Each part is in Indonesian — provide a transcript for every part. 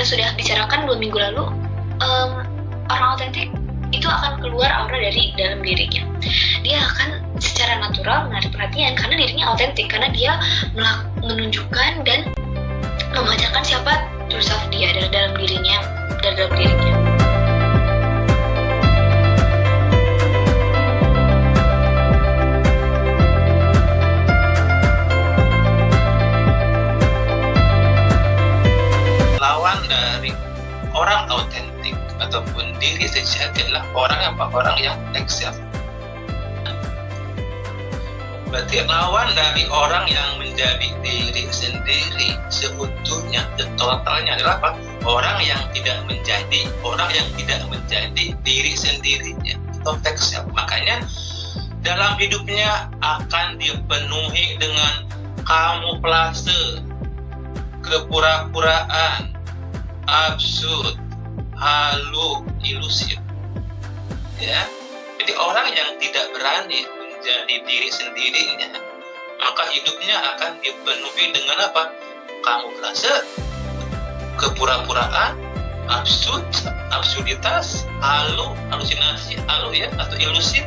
kita sudah bicarakan 2 minggu lalu, orang autentik itu akan keluar aura dari dalam dirinya. Dia akan secara natural menarik perhatian karena dirinya autentik, karena dia menunjukkan dan memancarkan siapa true self dia dari dalam dirinya. Lawan dari orang autentik ataupun diri sejati adalah orang yang fake self. Berarti lawan dari orang yang menjadi diri sendiri seutuhnya, totalnya adalah apa? Orang yang tidak menjadi diri sendirinya atau fake self. Makanya dalam hidupnya akan dipenuhi dengan kamuflase, kepura-puraan, absurd, halu, ilusif. Ya. Jadi orang yang tidak berani menjadi diri sendirinya, maka hidupnya akan dipenuhi dengan apa? Kamuflase, kepura-puraan, absurditas, halusinasi, ya, atau ilusif,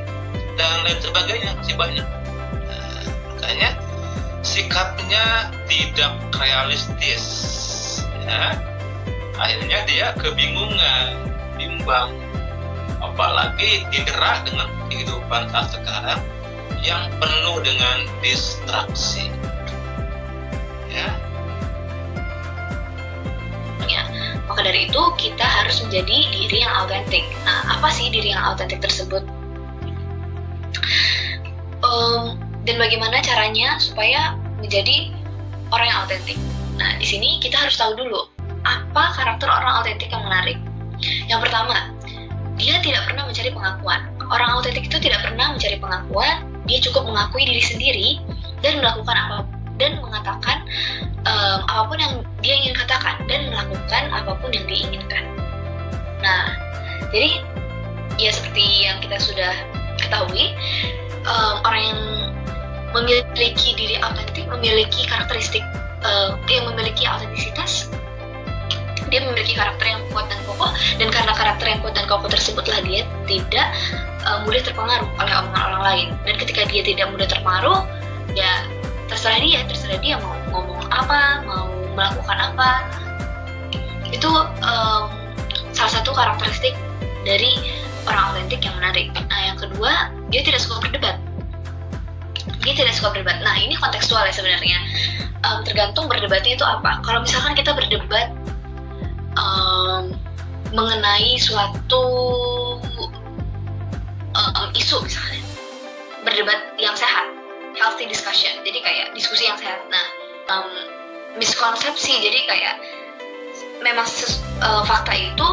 dan lain sebagainya, masih banyak. Nah, makanya sikapnya tidak realistis, ya. Akhirnya dia kebingungan, bimbang, apalagi didera dengan kehidupan saat sekarang yang penuh dengan distraksi, ya. Maka dari itu kita harus menjadi diri yang autentik. Nah, apa sih diri yang autentik tersebut? Dan bagaimana caranya supaya menjadi orang yang autentik? Nah, di sini kita harus tahu dulu apa karakter orang autentik yang menarik. Yang pertama, dia tidak pernah mencari pengakuan. Orang autentik itu tidak pernah mencari pengakuan. Dia cukup mengakui diri sendiri dan melakukan apapun dan mengatakan apapun yang dia ingin katakan dan melakukan apapun yang dia inginkan. Nah, jadi ya seperti yang kita sudah ketahui, orang yang memiliki diri autentik memiliki karakteristik, dia memiliki autentisitas, dia memiliki karakter yang kuat dan kokoh, dan karena karakter yang kuat dan kokoh tersebutlah dia tidak mudah terpengaruh oleh omongan orang lain. Dan ketika dia tidak mudah terpengaruh, ya terserah dia mau ngomong apa, mau melakukan apa. Itu salah satu karakteristik dari orang autentik yang menarik. Nah, yang kedua, dia tidak suka berdebat. Nah, ini kontekstual ya sebenarnya. Tergantung berdebatnya itu apa. Kalau misalkan kita berdebat mengenai suatu isu misalnya, berdebat yang sehat, healthy discussion, jadi kayak diskusi yang sehat. Nah, miskonsepsi, jadi kayak memang fakta itu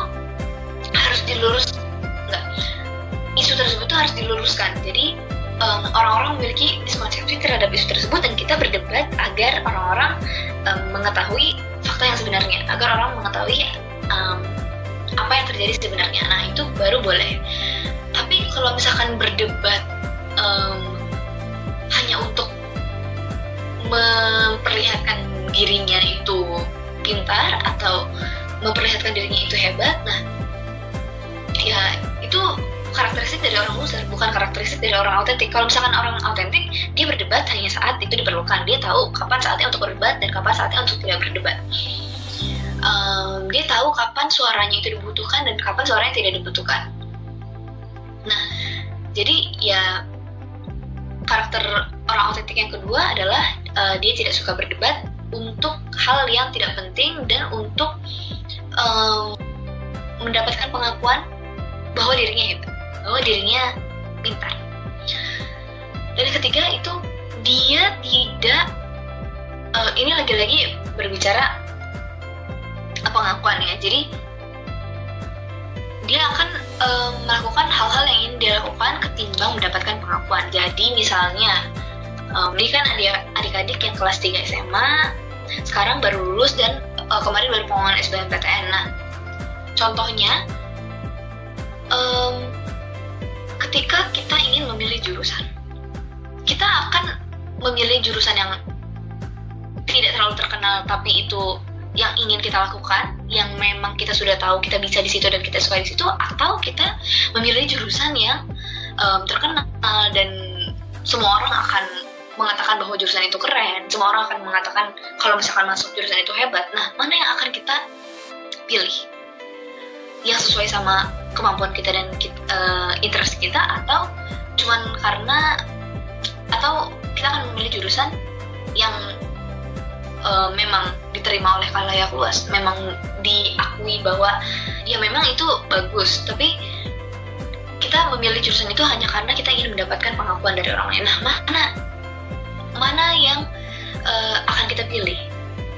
harus isu tersebut harus diluruskan. Jadi orang-orang memiliki miskonsepsi terhadap isu tersebut, dan kita berdebat agar orang-orang mengetahui fakta yang sebenarnya, agar orang mengetahui apa yang terjadi sebenarnya. Nah, itu baru boleh. Tapi kalau misalkan berdebat hanya untuk memperlihatkan dirinya itu pintar atau memperlihatkan dirinya itu hebat, nah ya itu karakteristik dari orang loser, bukan karakteristik dari orang autentik. Kalau misalkan orang autentik, dia berdebat hanya saat itu diperlukan. Dia tahu kapan saatnya untuk berdebat dan kapan saatnya untuk tidak berdebat. Dia tahu kapan suaranya itu dibutuhkan dan kapan suaranya tidak dibutuhkan. Nah, jadi ya karakter orang autentik yang kedua adalah dia tidak suka berdebat untuk hal yang tidak penting dan untuk mendapatkan pengakuan bahwa dirinya hebat, bahwa dirinya pintar. Dan yang ketiga itu dia tidak, ini lagi-lagi berbicara pengakuan ya. Jadi dia akan melakukan hal-hal yang ingin dia lakukan ketimbang mendapatkan pengakuan. Jadi misalnya ini kan adik-adik yang kelas 3 SMA sekarang baru lulus dan kemarin baru pengumuman SBMPTN. Nah, contohnya ketika kita ingin memilih jurusan, kita akan memilih jurusan yang tidak terlalu terkenal tapi itu yang ingin kita lakukan, yang memang kita sudah tahu kita bisa di situ dan kita suka di situ, atau kita memilih jurusan yang terkenal dan semua orang akan mengatakan bahwa jurusan itu keren, semua orang akan mengatakan kalau misalkan masuk jurusan itu hebat. Nah, mana yang akan kita pilih? Yang sesuai sama kemampuan kita dan interest kita, atau cuman karena, atau kita akan memilih jurusan yang memang diterima oleh khalayak luas, memang diakui bahwa ya memang itu bagus, tapi kita memilih jurusan itu hanya karena kita ingin mendapatkan pengakuan dari orang lain. Nah, mana yang akan kita pilih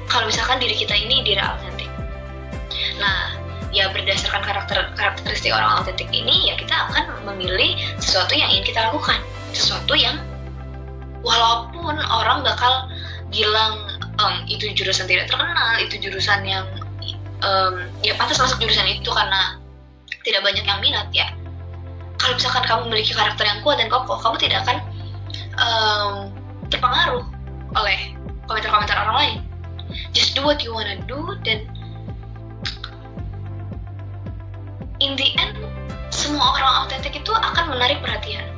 kalau misalkan diri kita ini diri autentik? Nah, ya berdasarkan karakteristik orang autentik ini, ya kita akan memilih sesuatu yang ingin kita lakukan, sesuatu yang walaupun orang bakal bilang itu jurusan tidak terkenal, itu jurusan yang ya pantas masuk jurusan itu karena tidak banyak yang minat, ya kalau misalkan kamu memiliki karakter yang kuat dan kokoh, kamu tidak akan terpengaruh oleh komentar-komentar orang lain. Just do what you wanna do, dan in the end semua orang autentik itu akan menarik perhatian.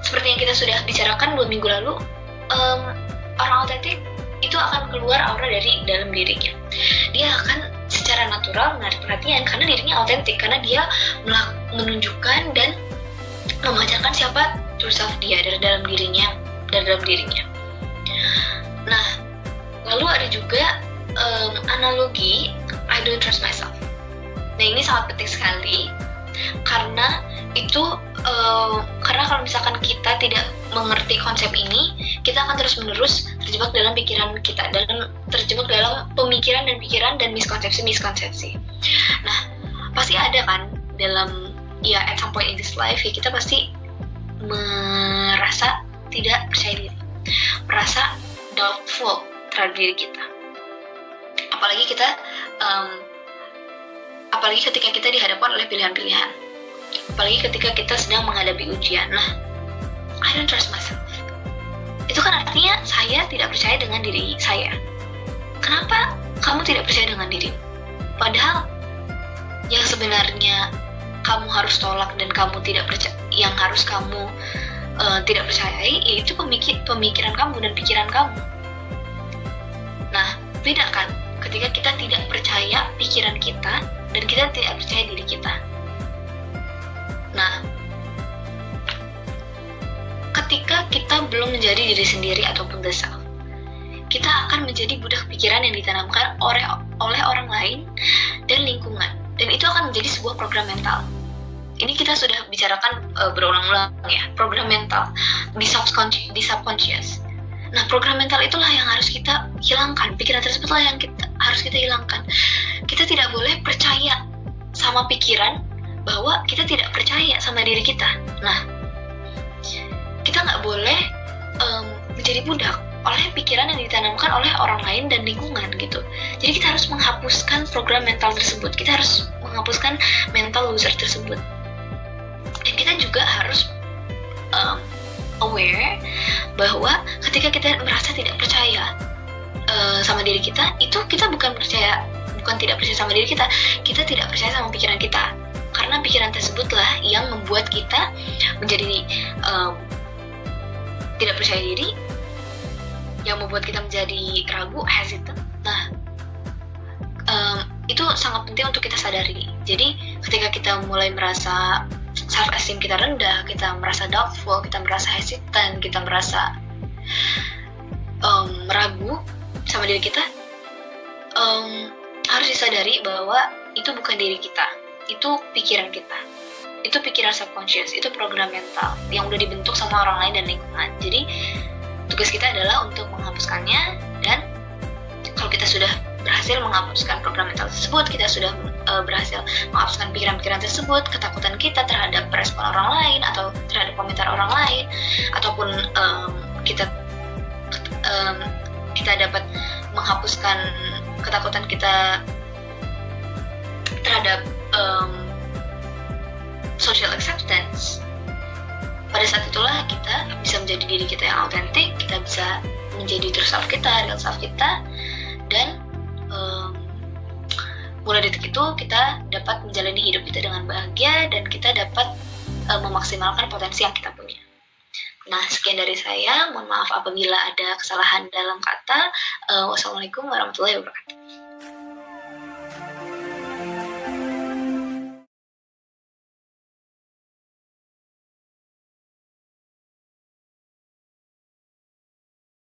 Seperti yang kita sudah bicarakan 2 minggu lalu, orang autentik itu akan keluar aura dari dalam dirinya. Dia akan secara natural menarik perhatian karena dirinya autentik, karena dia menunjukkan dan memancarkan siapa true self dia dari dalam dirinya. Nah, lalu ada juga analogi I don't trust myself. Nah, ini sangat penting sekali karena itu karena kalau misalkan kita tidak mengerti konsep ini, kita akan terus-menerus terjebak dalam pikiran kita, terjebak dalam pemikiran dan pikiran dan miskonsepsi. Nah, pasti ada kan dalam, ya at some point in this life, ya kita pasti merasa tidak percaya diri, merasa doubtful terhadap diri kita. Apalagi ketika kita dihadapkan oleh pilihan-pilihan, apalagi ketika kita sedang menghadapi ujian. Nah, I don't trust myself. Itu kan artinya saya tidak percaya dengan diri saya. Kenapa kamu tidak percaya dengan dirimu? Padahal yang sebenarnya kamu harus tolak dan kamu tidak percaya, yang harus kamu tidak percayai, yaitu pemikiran kamu dan pikiran kamu. Nah, beda kan ketika kita tidak percaya pikiran kita dan kita tidak percaya diri kita. Nah, ketika kita belum menjadi diri sendiri ataupun the self, kita akan menjadi budak pikiran yang ditanamkan oleh orang lain dan lingkungan, dan itu akan menjadi sebuah program mental. Ini kita sudah bicarakan berulang-ulang, ya, program mental di subconscious. Nah, program mental itulah yang harus kita hilangkan, pikiran tersebutlah yang harus kita hilangkan. Kita tidak boleh percaya sama pikiran bahwa kita tidak percaya sama diri kita. Nah, kita nggak boleh menjadi budak oleh pikiran yang ditanamkan oleh orang lain dan lingkungan gitu. Jadi kita harus menghapuskan program mental tersebut. Kita harus menghapuskan mental loser tersebut. Dan kita juga harus aware bahwa ketika kita merasa tidak percaya sama diri kita, itu kita bukan tidak percaya sama diri kita tidak percaya sama pikiran kita. Karena pikiran tersebutlah yang membuat kita menjadi tidak percaya diri, yang membuat kita menjadi ragu, hesitant. Nah, itu sangat penting untuk kita sadari. Jadi ketika kita mulai merasa self-esteem kita rendah, kita merasa doubtful, kita merasa hesitant, kita merasa ragu sama diri kita, harus disadari bahwa itu bukan diri kita, itu pikiran kita, itu pikiran subconscious, itu program mental yang udah dibentuk sama orang lain dan lingkungan. Jadi tugas kita adalah untuk menghapuskannya, dan kalau kita sudah berhasil menghapuskan program mental tersebut, kita sudah berhasil menghapuskan pikiran-pikiran tersebut, ketakutan kita terhadap respon orang lain atau terhadap komentar orang lain, ataupun kita dapat menghapuskan ketakutan kita terhadap social acceptance. Pada saat itulah kita bisa menjadi diri kita yang autentik, kita bisa menjadi true self kita, real self kita, dan mulai detik itu kita dapat menjalani hidup kita dengan bahagia dan kita dapat memaksimalkan potensi yang kita punya. Nah, sekian dari saya. Mohon maaf apabila ada kesalahan dalam kata. Wassalamualaikum warahmatullahi wabarakatuh.